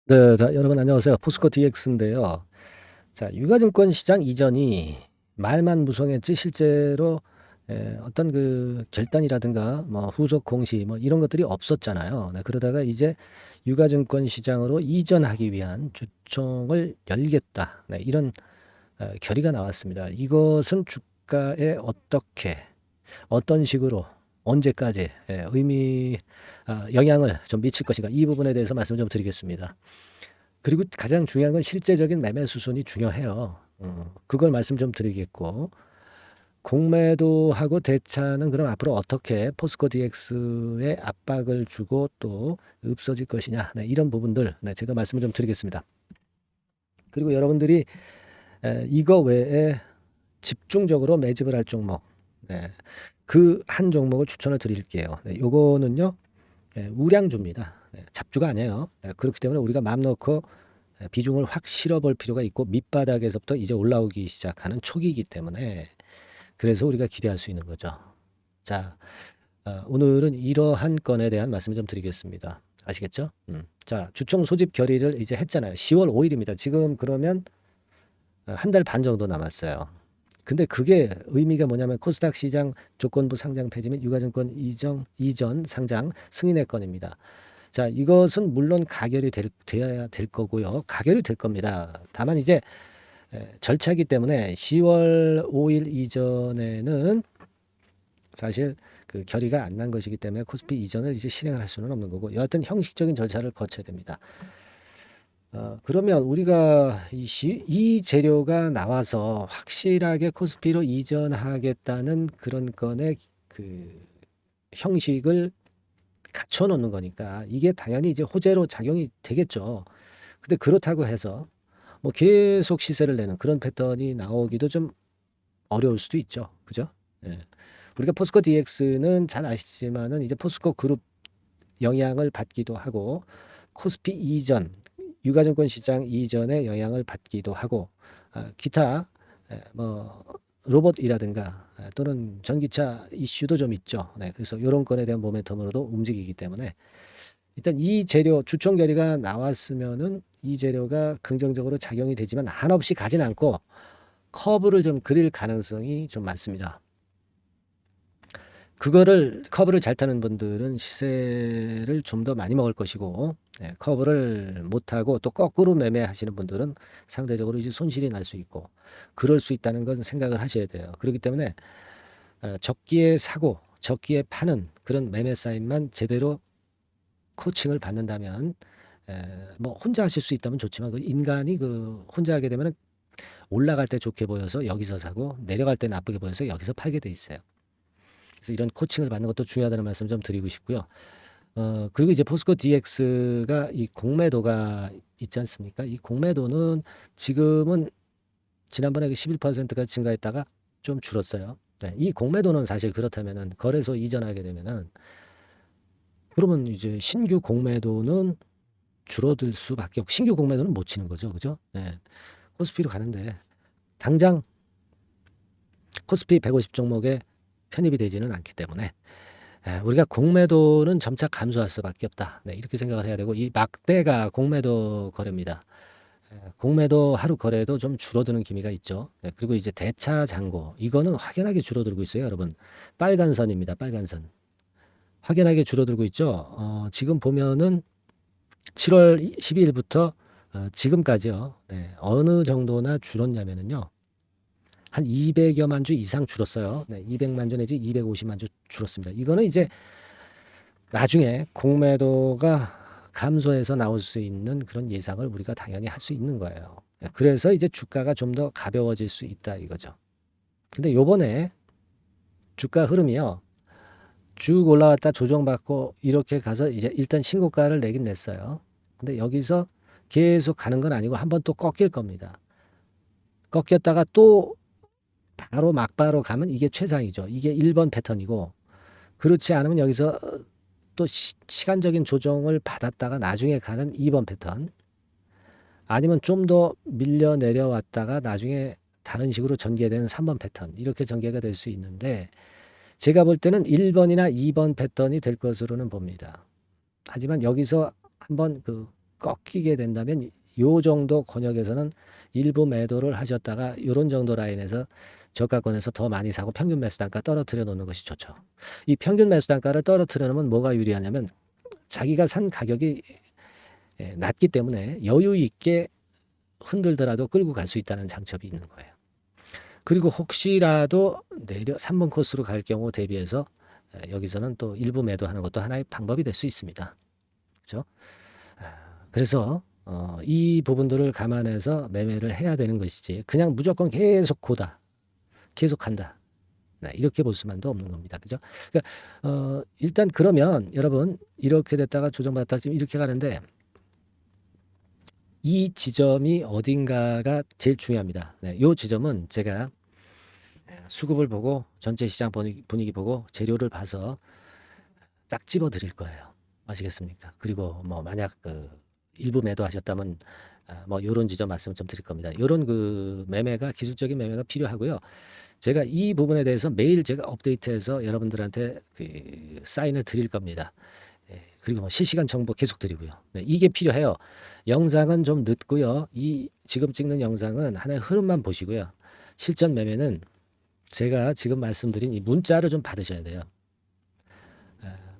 네. 자 여러분 안녕하세요. 포스코 DX인데요. 자 유가증권 시장 이전이 말만 무성했지 실제로 어떤 그 결단이라든가 뭐 후속 공시 뭐 이런 것들이 없었잖아요. 네 그러다가 이제 유가증권 시장으로 이전하기 위한 주총을 열겠다. 네 이런 결의가 나왔습니다. 이것은 주가에 어떻게 어떤 식으로 언제까지 영향을 좀 미칠 것인가 이 부분에 대해서 말씀을 좀 드리겠습니다. 그리고 가장 중요한 건 실제적인 매매 수순이 중요해요. 그걸 말씀 좀 드리겠고 공매도하고 대차는 그럼 앞으로 어떻게 포스코 DX에 압박을 주고 또 없어질 것이냐 이런 부분들 제가 말씀을 좀 드리겠습니다. 그리고 여러분들이 이거 외에 집중적으로 매집을 할 종목 그 한 종목을 추천을 드릴게요. 요거는요 우량주입니다. 잡주가 아니에요. 그렇기 때문에 우리가 마음 놓고 비중을 확 실어볼 필요가 있고 밑바닥에서부터 이제 올라오기 시작하는 초기이기 때문에 그래서 우리가 기대할 수 있는 거죠. 자, 오늘은 이러한 건에 대한 말씀을 좀 드리겠습니다. 아시겠죠? 자, 주총 소집 결의를 이제 했잖아요. 10월 5일입니다. 지금 그러면 한 달 반 정도 남았어요. 근데 그게 의미가 뭐냐면 코스닥 시장 조건부 상장 폐지 및 유가증권 이전 상장 승인의 건입니다. 자, 이것은 물론 돼야 될 거고요. 가결이 될 겁니다. 다만 이제 절차이기 때문에 10월 5일 이전에는 사실 그 결의가 안 난 것이기 때문에 코스피 이전을 이제 실행을 할 수는 없는 거고 여하튼 형식적인 절차를 거쳐야 됩니다. 그러면 우리가 이 재료가 나와서 확실하게 코스피로 이전하겠다는 그런 건의 그 형식을 갖춰 놓는 거니까 이게 당연히 이제 호재로 작용이 되겠죠. 근데 그렇다고 해서 뭐 계속 시세를 내는 그런 패턴이 나오기도 좀 어려울 수도 있죠. 그죠? 예. 우리가 포스코 DX는 잘 아시지만은 이제 포스코 그룹 영향을 받기도 하고 코스피 이전, 유가증권 시장 이전의 영향을 받기도 하고 기타 뭐 로봇이라든가 또는 전기차 이슈도 좀 있죠. 네, 그래서 이런 건에 대한 모멘텀으로도 움직이기 때문에 일단 이 재료 주총 결의가 나왔으면은 이 재료가 긍정적으로 작용이 되지만 한없이 가진 않고 커브를 좀 그릴 가능성이 좀 많습니다. 그거를 커브를 잘 타는 분들은 시세를 좀 더 많이 먹을 것이고 커브를 못하고 또 거꾸로 매매하시는 분들은 상대적으로 이제 손실이 날 수 있고 그럴 수 있다는 건 생각을 하셔야 돼요. 그렇기 때문에 적기에 사고 적기에 파는 그런 매매 사인만 제대로 코칭을 받는다면 뭐 혼자 하실 수 있다면 좋지만 그 인간이 그 혼자 하게 되면 올라갈 때 좋게 보여서 여기서 사고 내려갈 때 나쁘게 보여서 여기서 팔게 돼 있어요. 그래서 이런 코칭을 받는 것도 중요하다는 말씀 좀 드리고 싶고요. 그리고 이제 포스코 DX가 이 공매도가 있지 않습니까? 이 공매도는 지금은 지난번에 그 11%가 증가했다가 좀 줄었어요. 네, 이 공매도는 사실 그렇다면은 거래소 이전하게 되면은 그러면 이제 신규 공매도는 줄어들 수밖에 없고 신규 공매도는 못 치는 거죠. 그죠? 네. 코스피로 가는데 당장 코스피 150 종목에 편입이 되지는 않기 때문에 우리가 공매도는 점차 감소할 수밖에 없다. 네, 이렇게 생각을 해야 되고 이 막대가 공매도 거래입니다. 공매도 하루 거래도 좀 줄어드는 기미가 있죠. 네, 그리고 이제 대차 잔고 이거는 확연하게 줄어들고 있어요, 여러분. 빨간 선입니다. 빨간 선. 확연하게 줄어들고 있죠. 지금 보면은 7월 12일부터 지금까지요. 네, 어느 정도나 줄었냐면은요. 한 200여만 주 이상 줄었어요. 네, 200만 주 내지 250만 주 줄었습니다. 이거는 이제 나중에 공매도가 감소해서 나올 수 있는 그런 예상을 우리가 당연히 할 수 있는 거예요. 그래서 이제 주가가 좀 더 가벼워질 수 있다 이거죠. 근데 요번에 주가 흐름이요. 쭉 올라왔다 조정받고 이렇게 가서 이제 일단 신고가를 내긴 냈어요. 근데 여기서 계속 가는 건 아니고 한번 또 꺾일 겁니다. 꺾였다가 또 바로 막바로 가면 이게 최상이죠. 이게 1번 패턴이고 그렇지 않으면 여기서 또 시간적인 조정을 받았다가 나중에 가는 2번 패턴 아니면 좀 더 밀려 내려왔다가 나중에 다른 식으로 전개되는 3번 패턴 이렇게 전개가 될 수 있는데 제가 볼 때는 1번이나 2번 패턴이 될 것으로는 봅니다. 하지만 여기서 한번 그 꺾이게 된다면 요 정도 권역에서는 일부 매도를 하셨다가 요런 정도 라인에서 저가권에서 더 많이 사고 평균 매수 단가 떨어뜨려 놓는 것이 좋죠. 이 평균 매수 단가를 떨어뜨려 놓으면 뭐가 유리하냐면 자기가 산 가격이 낮기 때문에 여유 있게 흔들더라도 끌고 갈 수 있다는 장점이 있는 거예요. 그리고 혹시라도 내려 3번 코스로 갈 경우 대비해서 여기서는 또 일부 매도하는 것도 하나의 방법이 될 수 있습니다. 그렇죠? 그래서 이 부분들을 감안해서 매매를 해야 되는 것이지 그냥 무조건 계속 고다, 계속 간다. 네, 이렇게 볼 수만도 없는 겁니다. 그죠? 그러니까 일단 그러면 여러분 이렇게 됐다가 조정받았다 지금 이렇게 가는데 이 지점이 어딘가가 제일 중요합니다. 네, 이 지점은 제가 수급을 보고 전체 시장 분위기 보고 재료를 봐서 딱 집어 드릴 거예요. 아시겠습니까? 그리고 뭐 만약 그 일부 매도하셨다면 뭐 요런 지점 말씀을 좀 드릴 겁니다. 요런 그 매매가 기술적인 매매가 필요하고요. 제가 이 부분에 대해서 매일 제가 업데이트해서 여러분들한테 그 사인을 드릴 겁니다. 그리고 뭐 실시간 정보 계속 드리고요. 네, 이게 필요해요. 영상은 좀 늦고요. 이 지금 찍는 영상은 하나의 흐름만 보시고요. 실전 매매는 제가 지금 말씀드린 이 문자를 좀 받으셔야 돼요.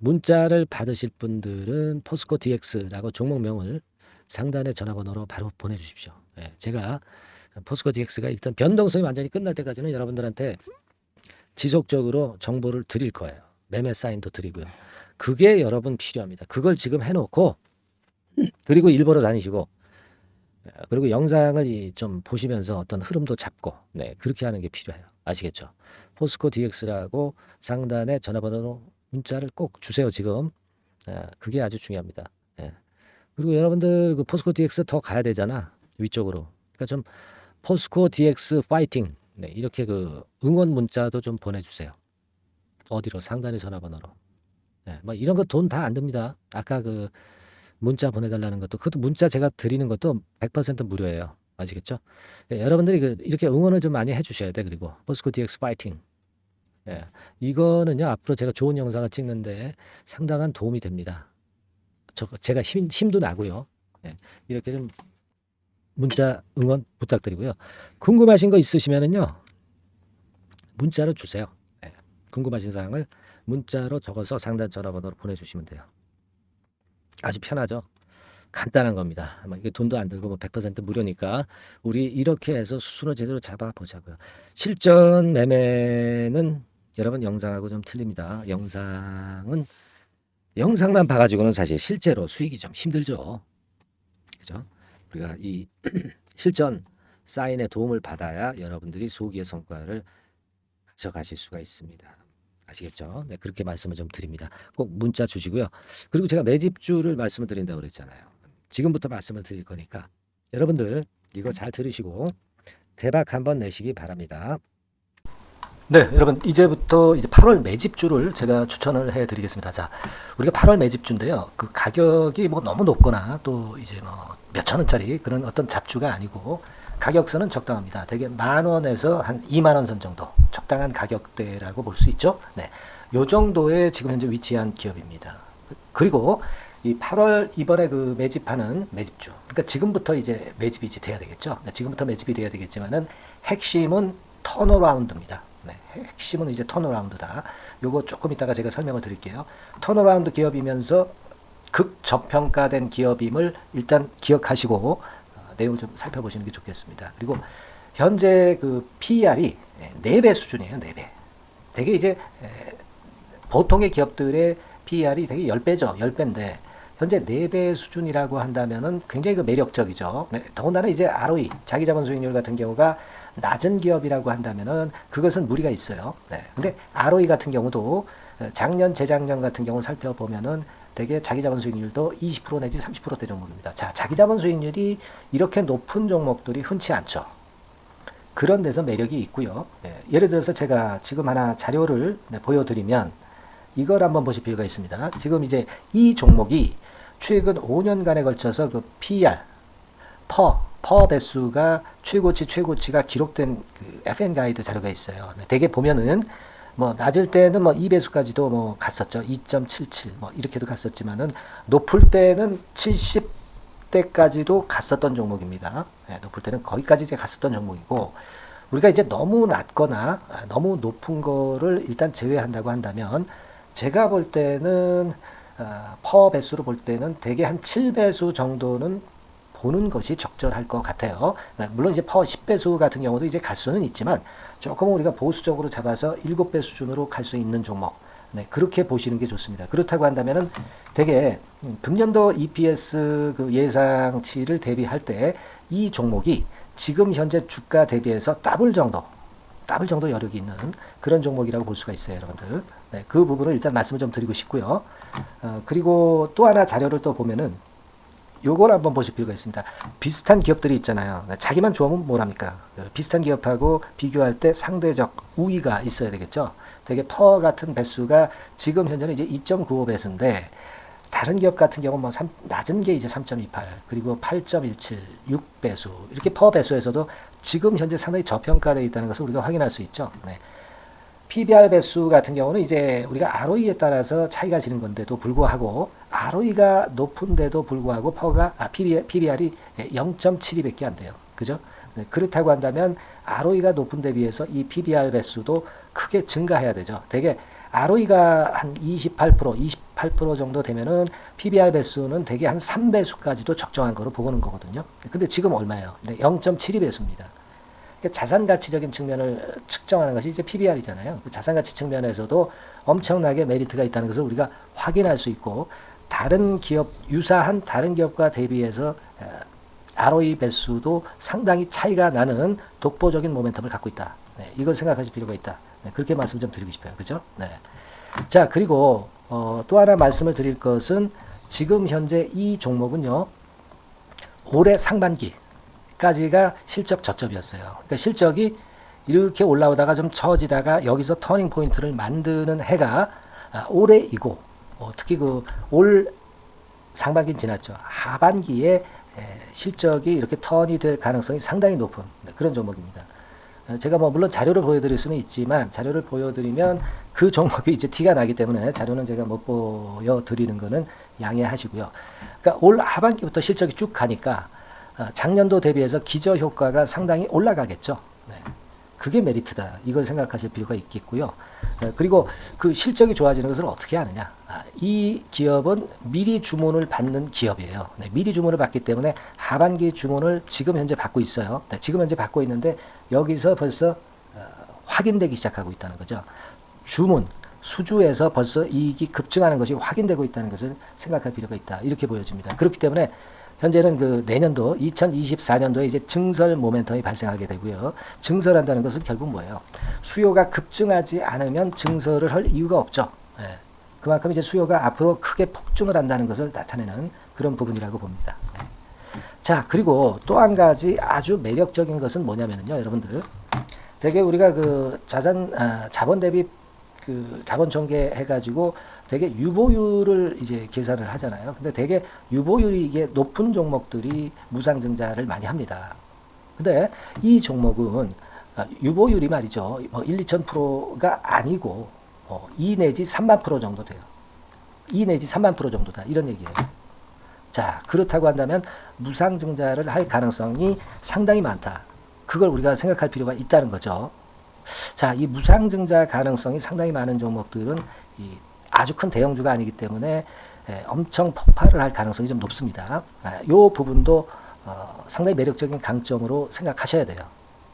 문자를 받으실 분들은 포스코 DX라고 종목명을 상단의 전화번호로 바로 보내주십시오. 제가 포스코 DX가 일단 변동성이 완전히 끝날 때까지는 여러분들한테 지속적으로 정보를 드릴 거예요. 매매 사인도 드리고요. 그게 여러분 필요합니다. 그걸 지금 해놓고 그리고 일보러 다니시고 그리고 영상을 좀 보시면서 어떤 흐름도 잡고 네, 그렇게 하는 게 필요해요. 아시겠죠? 포스코 DX라고 상단에 전화번호로 문자를 꼭 주세요. 지금 그게 아주 중요합니다. 그리고 여러분들 그 포스코 DX 더 가야 되잖아. 위쪽으로. 그러니까 좀 포스코 DX 파이팅 네, 이렇게 그 응원 문자도 좀 보내주세요. 어디로? 상단의 전화번호로. 뭐 이런 거 돈 다 안 듭니다. 아까 그 문자 보내달라는 것도 그것도 문자 제가 드리는 것도 100% 무료예요. 아시겠죠? 여러분들이 이렇게 응원을 좀 많이 해주셔야 돼. 그리고 포스코 DX 파이팅. 이거는요 앞으로 제가 좋은 영상을 찍는데 상당한 도움이 됩니다. 제가 힘도 나고요. 이렇게 좀 문자 응원 부탁드리고요. 궁금하신 거 있으시면은요 문자로 주세요. 궁금하신 사항을 문자로 적어서 상단 전화번호로 보내주시면 돼요. 아주 편하죠. 간단한 겁니다. 이게 돈도 안 들고 100% 무료니까 우리 이렇게 해서 수순을 제대로 잡아 보자고요. 실전 매매는 여러분 영상하고 좀 틀립니다. 영상만 봐가지고는 사실 실제로 수익이 좀 힘들죠. 그죠? 우리가 이 실전 사인의 도움을 받아야 여러분들이 소기의 성과를 가져가실 수가 있습니다. 아시겠죠? 네, 그렇게 말씀을 좀 드립니다. 꼭 문자 주시고요. 그리고 제가 매집주를 말씀을 드린다고 그랬잖아요. 지금부터 말씀을 드릴 거니까 여러분들 이거 잘 들으시고 대박 한번 내시기 바랍니다. 네, 여러분 이제부터 이제 8월 매집주를 제가 추천을 해드리겠습니다. 자, 우리가 8월 매집주인데요. 그 가격이 뭐 너무 높거나 또 이제 뭐 몇천 원짜리 그런 어떤 잡주가 아니고 가격선은 적당합니다. 대개 10,000원에서 한 20,000원 선 정도 적당한 가격대라고 볼 수 있죠. 네, 요 정도에 지금 현재 위치한 기업입니다. 그리고 이 8월 이번에 그 매집하는 매집주, 그러니까 지금부터 이제 매집이 이제 돼야 되겠죠. 네, 지금부터 매집이 돼야 되겠지만은 핵심은 턴어라운드입니다. 네, 핵심은 이제 턴어라운드다. 요거 조금 이따가 제가 설명을 드릴게요. 턴어라운드 기업이면서 극저평가된 기업임을 일단 기억하시고 내용을 좀 살펴보시는 게 좋겠습니다. 그리고 현재 그 PER이 4배 수준이에요. 4배. 되게 이제 보통의 기업들의 PER이 되게 10배죠. 10배인데 현재 4배 수준이라고 한다면은 굉장히 그 매력적이죠. 네, 더군다나 이제 ROE, 자기자본 수익률 같은 경우가 낮은 기업이라고 한다면은 그것은 무리가 있어요. 네. 근데 ROE 같은 경우도 작년, 재작년 같은 경우 살펴보면은 되게 자기자본 수익률도 20% 내지 30%대 종목입니다. 자, 자기자본 수익률이 이렇게 높은 종목들이 흔치 않죠. 그런 데서 매력이 있고요. 예를 들어서 제가 지금 하나 자료를 보여드리면 이걸 한번 보실 필요가 있습니다. 지금 이제 이 종목이 최근 5년간에 걸쳐서 그 PER, 퍼 배수가 최고치가 기록된 그 FN 가이드 자료가 있어요. 대개 보면은 뭐 낮을 때는 뭐 2배수까지도 뭐 갔었죠. 2.77 뭐 이렇게도 갔었지만은 높을 때는 70 때까지도 갔었던 종목입니다. 네, 높을 때는 거기까지 이제 갔었던 종목이고, 우리가 이제 너무 낮거나 너무 높은 거를 일단 제외한다고 한다면, 제가 볼 때는 퍼 배수로 볼 때는 대개 한 7배수 정도는 보는 것이 적절할 것 같아요. 물론 이제 퍼 10배수 같은 경우도 이제 갈 수는 있지만, 조금 우리가 보수적으로 잡아서 7배 수준으로 갈 수 있는 종목, 네, 그렇게 보시는 게 좋습니다. 그렇다고 한다면은 되게 금년도 EPS 그 예상치를 대비할 때 이 종목이 지금 현재 주가 대비해서 더블 정도 여력이 있는 그런 종목이라고 볼 수가 있어요, 여러분들. 네, 그 부분을 일단 말씀을 좀 드리고 싶고요. 그리고 또 하나 자료를 또 보면은 요걸 한번 보실 필요가 있습니다. 비슷한 기업들이 있잖아요. 자기만 좋으면 뭐랍니까? 비슷한 기업하고 비교할 때 상대적 우위가 있어야 되겠죠. 되게 퍼 같은 배수가 지금 현재는 이제 2.95배수인데, 다른 기업 같은 경우 뭐 낮은 게 이제 3.28, 그리고 8.17, 6배수, 이렇게 퍼 배수에서도 지금 현재 상당히 저평가되어 있다는 것을 우리가 확인할 수 있죠. 네. PBR 배수 같은 경우는 이제 우리가 ROE에 따라서 차이가 지는 건데도 불구하고, ROE가 높은데도 불구하고 PBR이 0.72밖에 안 돼요. 그죠? 네, 그렇다고 한다면 ROE가 높은 데 비해서 이 PBR 배수도 크게 증가해야 되죠. 되게 ROE가 한 28% 정도 되면은 PBR 배수는 되게 한 3배수까지도 적정한 거로 보고는 거거든요. 근데 지금 얼마예요? 네, 0.72배수입니다. 자산 가치적인 측면을 측정하는 것이 이제 PBR이잖아요. 그 자산 가치 측면에서도 엄청나게 메리트가 있다는 것을 우리가 확인할 수 있고, 다른 기업, 유사한 다른 기업과 대비해서 ROE 배수도 상당히 차이가 나는 독보적인 모멘텀을 갖고 있다. 네, 이걸 생각하실 필요가 있다. 네, 그렇게 말씀 좀 드리고 싶어요. 그죠? 네. 자, 그리고 또 하나 말씀을 드릴 것은, 지금 현재 이 종목은요, 올해 상반기까지가 실적 저점이었어요. 그러니까 실적이 이렇게 올라오다가 좀 처지다가 여기서 터닝 포인트를 만드는 해가 올해이고, 특히 그 올 상반기는 지났죠. 하반기에 실적이 이렇게 턴이 될 가능성이 상당히 높은 그런 종목입니다. 제가 뭐 물론 자료를 보여드릴 수는 있지만, 자료를 보여드리면 그 종목이 이제 티가 나기 때문에 자료는 제가 못 보여드리는 거는 양해하시고요. 그러니까 올 하반기부터 실적이 쭉 가니까 작년도 대비해서 기저 효과가 상당히 올라가겠죠. 네. 그게 메리트다. 이걸 생각하실 필요가 있겠고요. 그리고 그 실적이 좋아지는 것을 어떻게 아느냐. 이 기업은 미리 주문을 받는 기업이에요. 네, 미리 주문을 받기 때문에 하반기 주문을 지금 현재 받고 있어요. 네, 지금 현재 받고 있는데 여기서 벌써 확인되기 시작하고 있다는 거죠. 주문, 수주에서 벌써 이익이 급증하는 것이 확인되고 있다는 것을 생각할 필요가 있다. 이렇게 보여집니다. 그렇기 때문에 현재는 그 내년도 2024년도에 이제 증설 모멘텀이 발생하게 되고요. 증설한다는 것은 결국 뭐예요? 수요가 급증하지 않으면 증설을 할 이유가 없죠. 네. 그만큼 이제 수요가 앞으로 크게 폭증을 한다는 것을 나타내는 그런 부분이라고 봅니다. 네. 자, 그리고 또 한 가지 아주 매력적인 것은 뭐냐면요, 여러분들. 되게 우리가 그 자본 대비 그 자본 전개해가지고 되게 유보율을 이제 계산을 하잖아요. 근데 되게 유보율이 이게 높은 종목들이 무상증자를 많이 합니다. 근데 이 종목은 유보율이 말이죠. 뭐 1~2,000%가 아니고 2 내지 3만 프로 정도 돼요. 2 내지 3만 프로 정도다. 이런 얘기예요. 자, 그렇다고 한다면 무상증자를 할 가능성이 상당히 많다. 그걸 우리가 생각할 필요가 있다는 거죠. 자, 이 무상증자 가능성이 상당히 많은 종목들은 아주 큰 대형주가 아니기 때문에 엄청 폭발을 할 가능성이 좀 높습니다. 이 부분도 상당히 매력적인 강점으로 생각하셔야 돼요.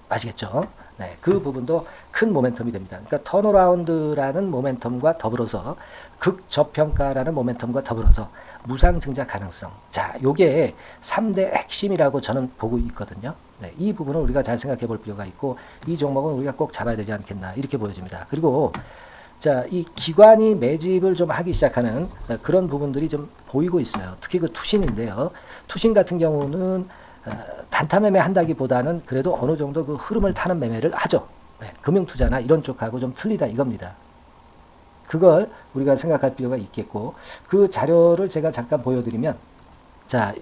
아시겠죠? 네, 그 부분도 큰 모멘텀이 됩니다. 그러니까 턴어라운드라는 모멘텀과 더불어서 극저평가라는 모멘텀과 더불어서 무상증자 가능성. 자, 요게 3대 핵심이라고 저는 보고 있거든요. 네, 이 부분은 우리가 잘 생각해 볼 필요가 있고, 이 종목은 우리가 꼭 잡아야 되지 않겠나, 이렇게 보여집니다. 그리고 자, 이 기관이 매집을 좀 하기 시작하는 그런 부분들이 좀 보이고 있어요. 특히 그 투신인데요. 투신 같은 경우는 단타 매매 한다기보다는 그래도 어느 정도 그 흐름을 타는 매매를 하죠. 네, 금융투자나 이런 쪽하고 좀 틀리다 이겁니다. 그걸 우리가 생각할 필요가 있겠고, 그 자료를 제가 잠깐 보여드리면, 자,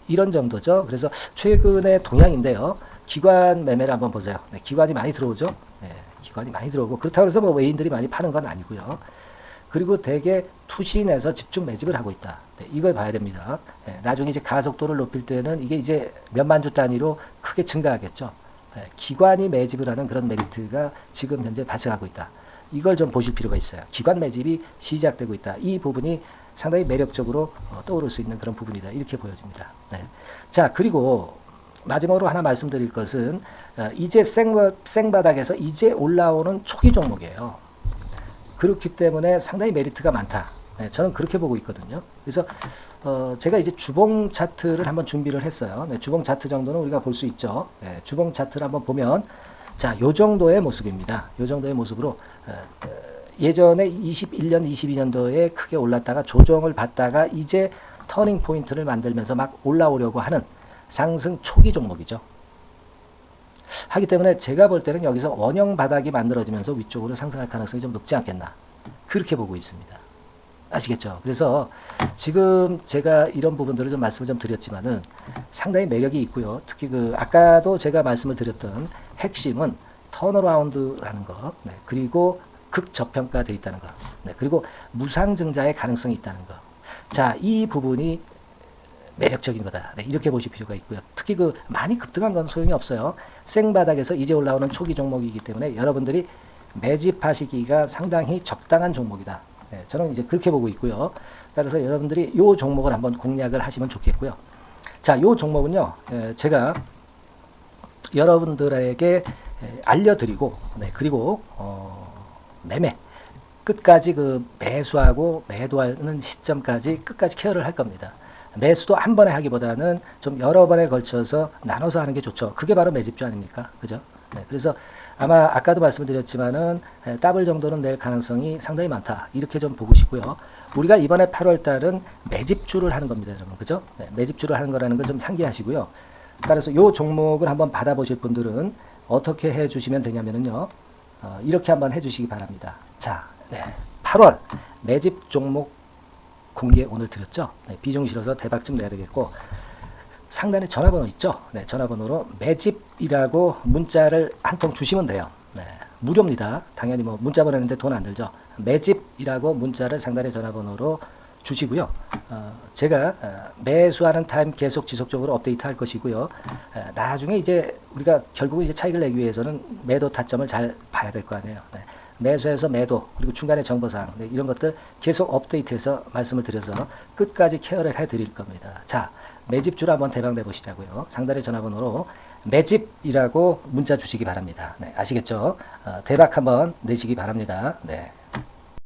이런 정도죠. 그래서 최근의 동향인데요. 기관 매매를 한번 보세요. 네, 기관이 많이 들어오죠. 네, 기관이 많이 들어오고, 그렇다고 해서 뭐 외인들이 많이 파는 건 아니고요. 그리고 대개 투신해서 집중 매집을 하고 있다. 네, 이걸 봐야 됩니다. 네, 나중에 이제 가속도를 높일 때는 이게 이제 몇만 주 단위로 크게 증가하겠죠. 네, 기관이 매집을 하는 그런 메리트가 지금 현재 발생하고 있다. 이걸 좀 보실 필요가 있어요. 기관 매집이 시작되고 있다. 이 부분이 상당히 매력적으로 떠오를 수 있는 그런 부분이다. 이렇게 보여집니다. 네. 자, 그리고 마지막으로 하나 말씀드릴 것은 이제 생바닥에서 이제 올라오는 초기 종목이에요. 그렇기 때문에 상당히 메리트가 많다. 네, 저는 그렇게 보고 있거든요. 그래서 제가 이제 주봉 차트를 한번 준비를 했어요. 네, 주봉 차트 정도는 우리가 볼 수 있죠. 네, 주봉 차트를 한번 보면 자, 요 정도의 모습입니다. 요 정도의 모습으로 예전에 21년, 22년도에 크게 올랐다가 조정을 받다가 이제 터닝 포인트를 만들면서 막 올라오려고 하는 상승 초기 종목이죠. 하기 때문에 제가 볼 때는 여기서 원형 바닥이 만들어지면서 위쪽으로 상승할 가능성이 좀 높지 않겠나. 그렇게 보고 있습니다. 아시겠죠? 그래서 지금 제가 이런 부분들을 좀 말씀을 좀 드렸지만은 상당히 매력이 있고요. 특히 아까도 제가 말씀을 드렸던 핵심은 턴어라운드라는 거, 네, 그리고 극저평가되어 있다는 거, 네, 그리고 무상증자의 가능성이 있다는 거. 자, 이 부분이 매력적인 거다. 네, 이렇게 보실 필요가 있고요. 특히 많이 급등한 건 소용이 없어요. 생바닥에서 이제 올라오는 초기 종목이기 때문에 여러분들이 매집하시기가 상당히 적당한 종목이다. 네, 저는 이제 그렇게 보고 있고요. 따라서 여러분들이 이 종목을 한번 공략을 하시면 좋겠고요. 자, 이 종목은요, 제가 여러분들에게 알려드리고, 네, 그리고 매매 끝까지 매수하고 매도하는 시점까지 끝까지 케어를 할 겁니다. 매수도 한 번에 하기보다는 좀 여러 번에 걸쳐서 나눠서 하는 게 좋죠. 그게 바로 매집주 아닙니까? 그죠? 네, 그래서 아마 아까도 말씀드렸지만은 더블 정도는 낼 가능성이 상당히 많다. 이렇게 좀 보시고요. 우리가 이번에 8월 달은 매집주를 하는 겁니다, 여러분. 그죠? 네, 매집주를 하는 거라는 걸 좀 상기하시고요. 따라서 이 종목을 한번 받아보실 분들은 어떻게 해 주시면 되냐면요. 이렇게 한번 해 주시기 바랍니다. 자, 네, 8월 매집 종목 공개 오늘 드렸죠. 네, 비중 실어서 대박 좀 내야 되겠고, 상단에 전화번호 있죠. 네, 전화번호로 매집이라고 문자를 한 통 주시면 돼요. 네, 무료입니다. 당연히 뭐 문자 보내는데 돈 안 들죠. 매집이라고 문자를 상단의 전화번호로 주시고요. 제가 매수하는 타임 계속 지속적으로 업데이트 할 것이고요. 나중에 이제 우리가 결국 이제 차익을 내기 위해서는 매도 타점을 잘 봐야 될 거 아니에요. 네. 매수해서 매도, 그리고 중간에 정보사항, 네, 이런 것들 계속 업데이트해서 말씀을 드려서 끝까지 케어를 해드릴 겁니다. 자, 매집주를 한번 대박 내보시자고요. 상단의 전화번호로 매집이라고 문자 주시기 바랍니다. 네, 아시겠죠? 대박 한번 내시기 바랍니다. 네.